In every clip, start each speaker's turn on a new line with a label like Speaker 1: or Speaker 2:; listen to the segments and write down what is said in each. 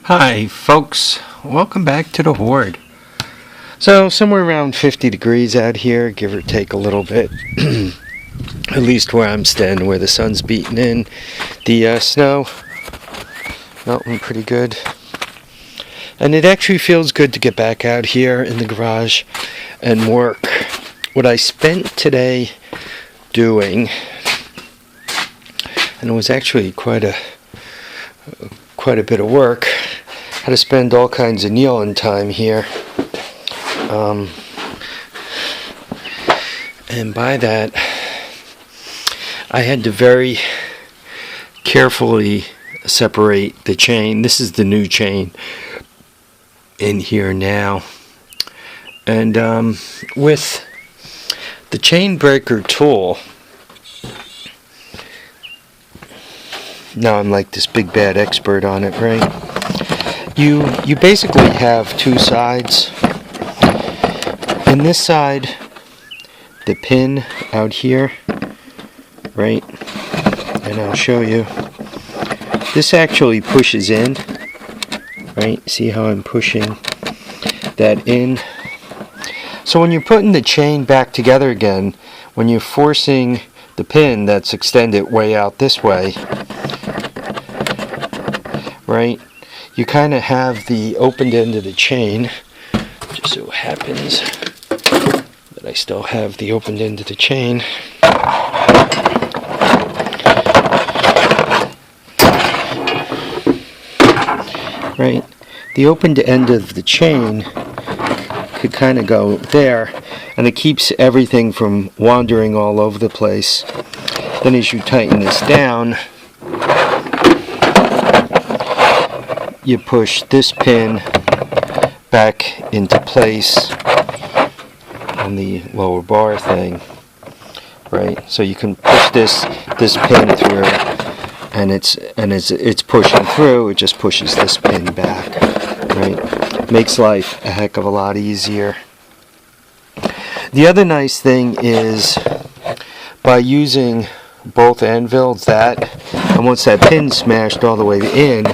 Speaker 1: Hi folks, welcome back to the Hoard. So somewhere around 50 degrees out here, give or take a little bit. At least where I'm standing, where the sun's beating in. The snow melting pretty good. And it actually feels good to get back out here in the garage and work. What I spent today doing, and it was actually quite a bit of work. Had to spend all kinds of kneeling time here. And by that, I had to very carefully separate the chain. This is the new chain in here now. And with the chain breaker tool, now I'm like this big bad expert on it, right? You basically have two sides. In this side, the pin out here, right? And I'll show you. This actually pushes in, right? See how I'm pushing that in? So when you're putting the chain back together again, when you're forcing the pin that's extended way out this way, right? You kind of have the opened end of the chain. Just so happens that I still have the opened end of the chain. Right? The opened end of the chain could kind of go there, and it keeps everything from wandering all over the place. Then as you tighten this down, you push this pin back into place on the lower bar thing, right? So you can push this pin through, and it's pushing through. It just pushes this pin back, right? Makes life a heck of a lot easier. The other nice thing is by using both anvils, and once that pin's smashed all the way in,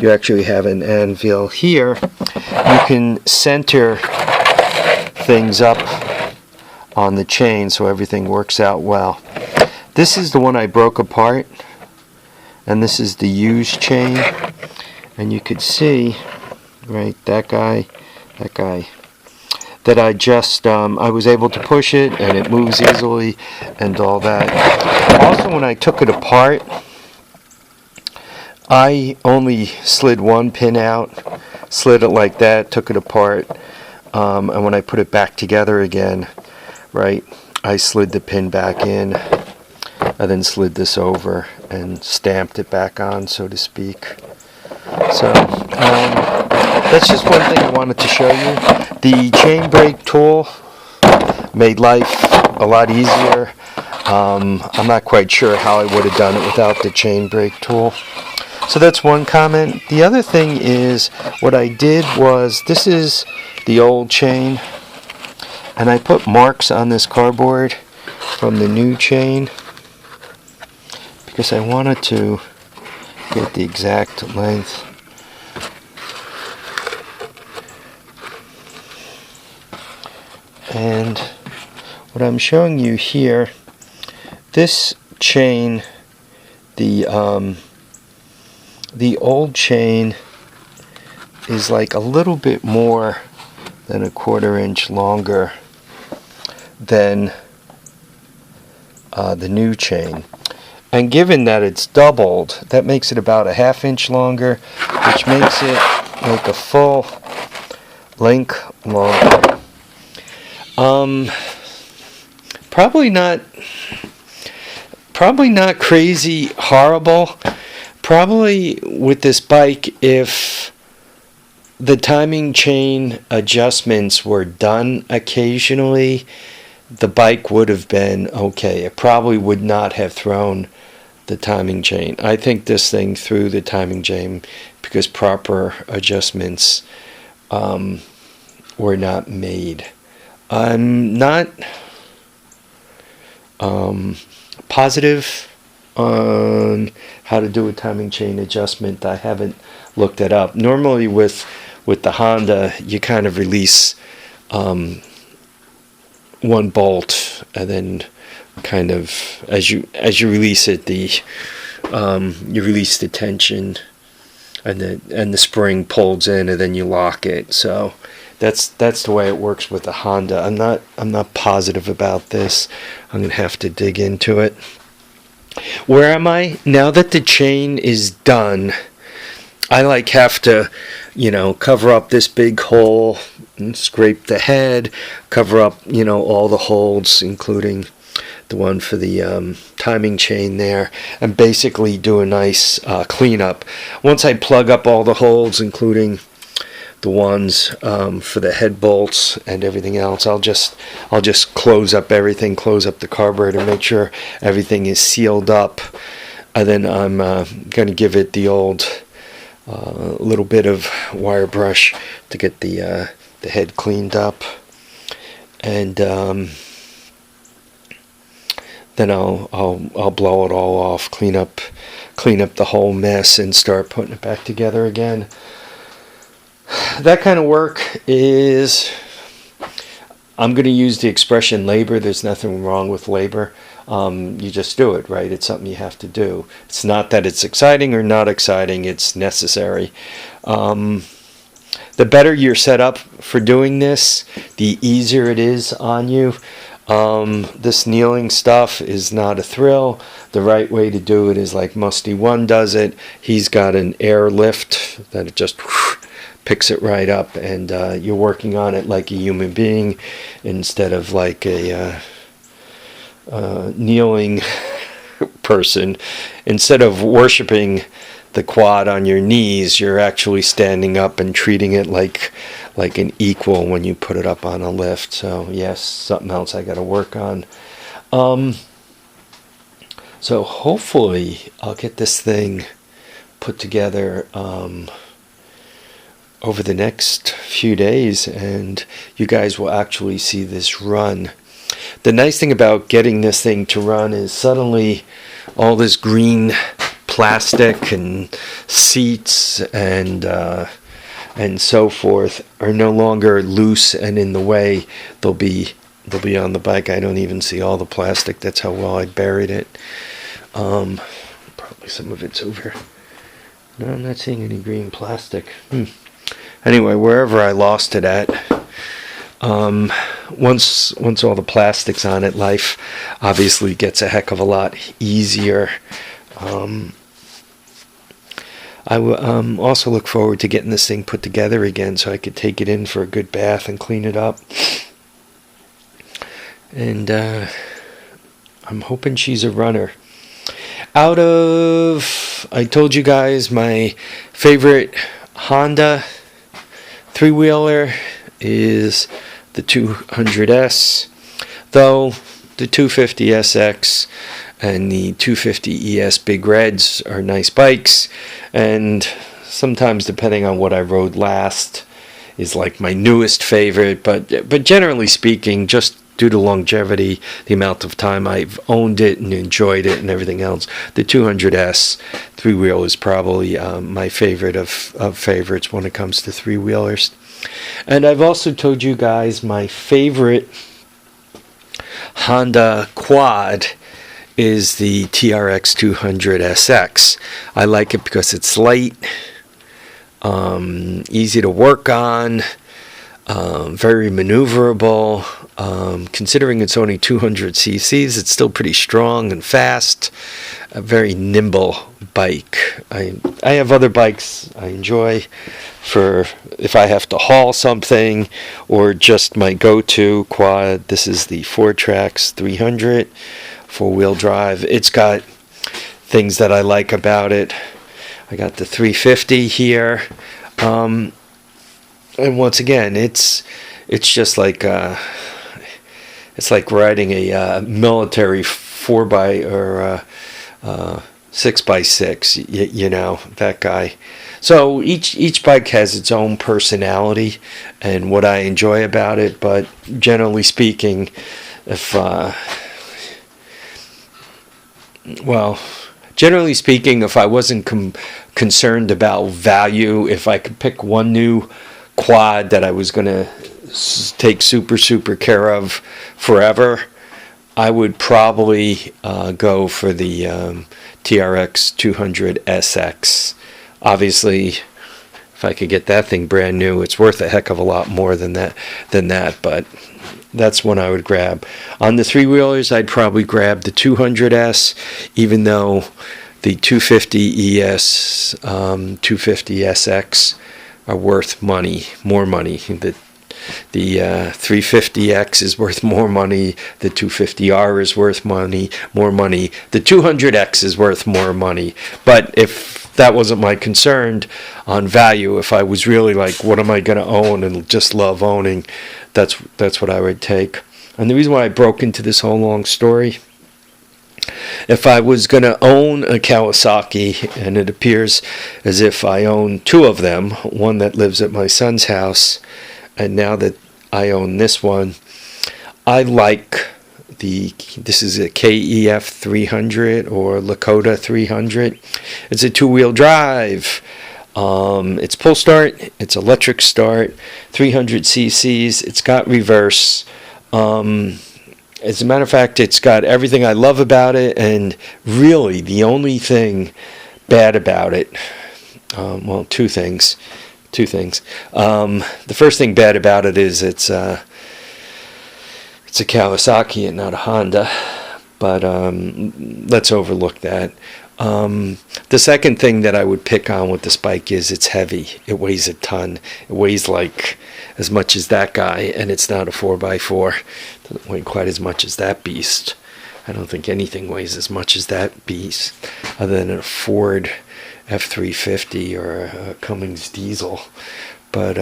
Speaker 1: you actually have an anvil here. You can center things up on the chain so everything works out well. This is the one I broke apart, and this is the used chain. And you could see, right, that guy, that I just, I was able to push it and it moves easily and all that. Also, when I took it apart, I only slid one pin out, slid it like that, took it apart, and when I put it back together again, right, I slid the pin back in, and then slid this over and stamped it back on, so to speak. So, that's just one thing I wanted to show you. The chain brake tool made life a lot easier. I'm not quite sure how I would have done it without the chain brake tool. So that's one comment. The other thing is, what I did was, this is the old chain, and I put marks on this cardboard from the new chain because I wanted to get the exact length. And what I'm showing you here, this chain, the old chain is like a little bit more than a 1/4 inch longer than the new chain. And given that it's doubled, that makes it about a 1/2 inch longer, which makes it like a full length longer. Probably not crazy horrible. Probably with this bike, if the timing chain adjustments were done occasionally, the bike would have been okay. It probably would not have thrown the timing chain. I think this thing threw the timing chain because proper adjustments were not made. I'm not positive on how to do a timing chain adjustment. I haven't looked it up. Normally with the Honda, you kind of release one bolt, and then kind of as you release it, you release the tension, and the spring pulls in, and then you lock it. So that's the way it works with the Honda. I'm not positive about this. I'm gonna have to dig into it. Where am I now that the chain is done? I have to, cover up this big hole and scrape the head, cover up, all the holes, including the one for the timing chain there, and basically do a nice cleanup. Once I plug up all the holes, including the ones for the head bolts and everything else, I'll just close up everything, close up the carburetor, make sure everything is sealed up, and then I'm going to give it the old little bit of wire brush to get the head cleaned up, and then I'll blow it all off, clean up the whole mess, and start putting it back together again. That kind of work is, I'm going to use the expression labor. There's nothing wrong with labor. You just do it, right? It's something you have to do. It's not that it's exciting or not exciting. It's necessary. The better you're set up for doing this, the easier it is on you. This kneeling stuff is not a thrill. The right way to do it is like Musty One does it. He's got an air lift that it just picks it right up, and you're working on it like a human being instead of like a kneeling person. Instead of worshiping the quad on your knees, you're actually standing up and treating it like an equal when you put it up on a lift. So yes, something else I got to work on. So hopefully I'll get this thing put together over the next few days, and you guys will actually see this run. The nice thing about getting this thing to run is suddenly all this green plastic and seats and so forth are no longer loose and in the way. They'll be on the bike. I don't even see all the plastic. That's how well I buried it. Probably some of it's over. No, I'm not seeing any green plastic. Anyway, wherever I lost it at, once all the plastic's on it, life obviously gets a heck of a lot easier. I will also look forward to getting this thing put together again so I could take it in for a good bath and clean it up. And I'm hoping she's a runner. I told you guys my favorite Honda three-wheeler is the 200S, though the 250SX and the 250ES Big Reds are nice bikes, and sometimes, depending on what I rode last, is like my newest favorite, but generally speaking, just due to longevity, the amount of time I've owned it and enjoyed it and everything else, the 200S three-wheel is probably my favorite of favorites when it comes to three-wheelers. And I've also told you guys my favorite Honda quad is the TRX 200SX. I like it because it's light, easy to work on, very maneuverable. Considering it's only 200 cc's, it's still pretty strong and fast. A very nimble bike. I have other bikes I enjoy for if I have to haul something or just my go-to quad. This is the Fortrax 300 four-wheel drive. It's got things that I like about it. I got the 350 here, and once again, it's just like it's like riding a military 4x or 6x6. You know, that guy. So each bike has its own personality and what I enjoy about it. But generally speaking, if well, generally speaking, if I wasn't concerned about value, if I could pick one new quad that I was going to take super care of forever, I would probably go for the TRX 200 SX. Obviously, if I could get that thing brand new, it's worth a heck of a lot more than that. But that's one I would grab. On the three-wheelers, I'd probably grab the 200S, even though the 250 ES, 250 SX are worth money, more money. The 350X is worth more money. The 250R is worth more money. The 200X is worth more money. But if that wasn't my concern on value, if I was really like, what am I going to own and just love owning, that's what I would take. And the reason why I broke into this whole long story, if I was going to own a Kawasaki, and it appears as if I own two of them, one that lives at my son's house, and now that I own this one, I like this is a KEF300 or Lakota 300. It's a two-wheel drive. It's pull start. It's electric start. 300 cc's. It's got reverse. As a matter of fact, it's got everything I love about it, and really the only thing bad about it, well, two things. The first thing bad about it is it's a Kawasaki and not a Honda, but let's overlook that. The second thing that I would pick on with this bike is it's heavy. It weighs a ton. It weighs like as much as that guy, and it's not a 4x4. It doesn't weigh quite as much as that beast. I don't think anything weighs as much as that beast, other than a Ford F350 or a Cummins diesel. But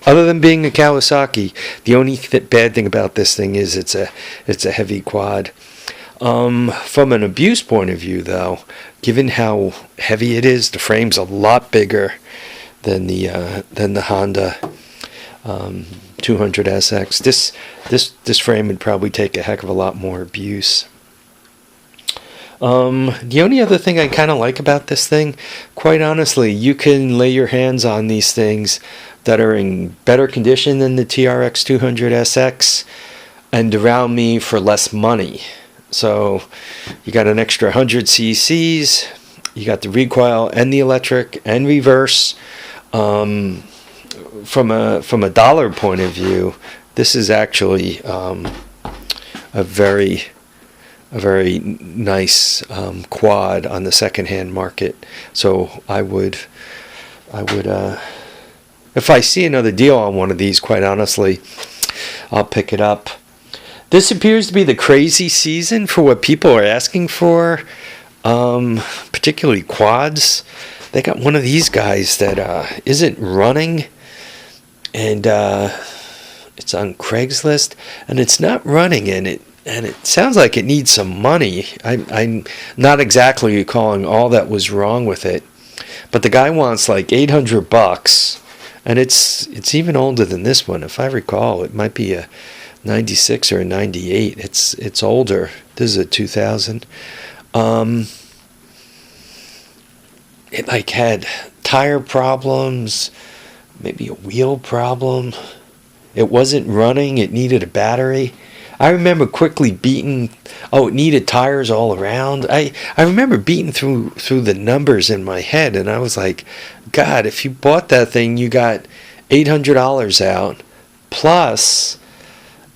Speaker 1: other than being a Kawasaki, the only bad thing about this thing is it's a heavy quad. From an abuse point of view, though, given how heavy it is, the frame's a lot bigger than the Honda 200 SX. This frame would probably take a heck of a lot more abuse. The only other thing I kind of like about this thing, quite honestly, you can lay your hands on these things that are in better condition than the TRX 200 SX and around me for less money. So you got an extra 100 cc's, you got the recoil and the electric and reverse. From a dollar point of view, this is actually a very nice quad on the secondhand market. So I would if I see another deal on one of these, quite honestly, I'll pick it up. This appears to be the crazy season for what people are asking for, particularly quads. They got one of these guys that isn't running, and it's on Craigslist, and it's not running, and it sounds like it needs some money. I'm not exactly recalling all that was wrong with it, but the guy wants like $800, and it's even older than this one. If I recall, it might be a 96 or a 98. It's older. This is a 2000. It like had tire problems, maybe a wheel problem. It wasn't running. It needed a battery. I remember quickly beating. Oh, it needed tires all around. I remember beating through the numbers in my head, and I was like, God, if you bought that thing, you got $800 out, plus,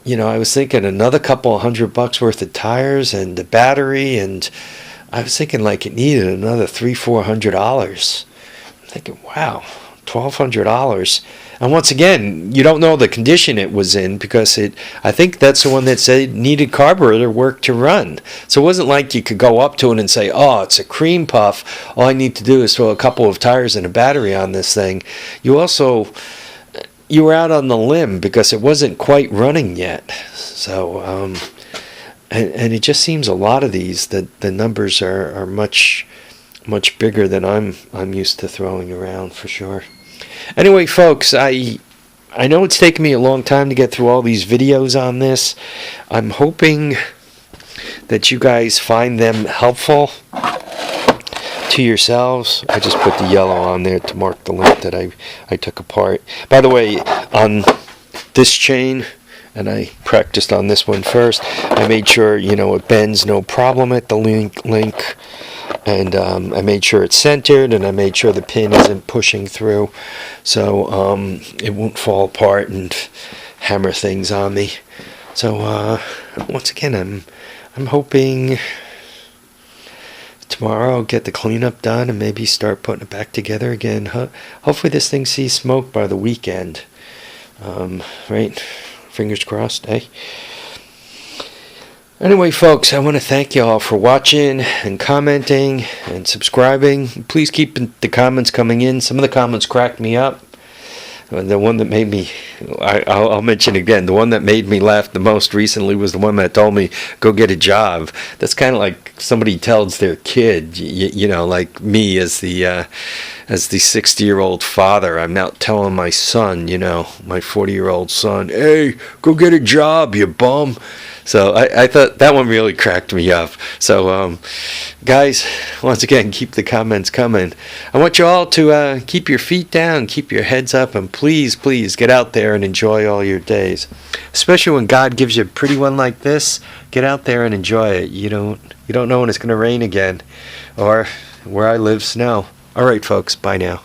Speaker 1: I was thinking another couple of $100 worth of tires and the battery, and I was thinking like it needed another $300-400. I'm thinking, wow, $1,200. And once again, you don't know the condition it was in, because I think that's the one that said it needed carburetor work to run. So it wasn't like you could go up to it and say, oh, it's a cream puff. All I need to do is throw a couple of tires and a battery on this thing. You were out on the limb because it wasn't quite running yet. So, and it just seems a lot of these, that the numbers are much bigger than I'm used to throwing around, for sure. Anyway, folks, I I know it's taken me a long time to get through all these videos on this. I'm hoping that you guys find them helpful to yourselves. I just put the yellow on there to mark the link that I took apart. By the way, on this chain, and I practiced on this one first, I made sure, you know, it bends no problem at the link, and I made sure it's centered, and I made sure the pin isn't pushing through, so it won't fall apart and hammer things on me. So once again, I'm hoping tomorrow I'll get the cleanup done and maybe start putting it back together again. Hopefully this thing sees smoke by the weekend. Right? Fingers crossed, eh? Anyway, folks, I want to thank you all for watching and commenting and subscribing. Please keep the comments coming in. Some of the comments cracked me up. The one that made me, I'll mention again, the one that made me laugh the most recently was the one that told me, go get a job. That's kind of like somebody tells their kid, you know, like me as the 60-year-old father. I'm now telling my son, you know, my 40-year-old son, hey, go get a job, you bum. So I thought that one really cracked me up. So, guys, once again, keep the comments coming. I want you all to keep your feet down, keep your heads up, and please, please get out there and enjoy all your days. Especially when God gives you a pretty one like this, get out there and enjoy it. You don't know when it's going to rain again, or where I live, snow. All right, folks, bye now.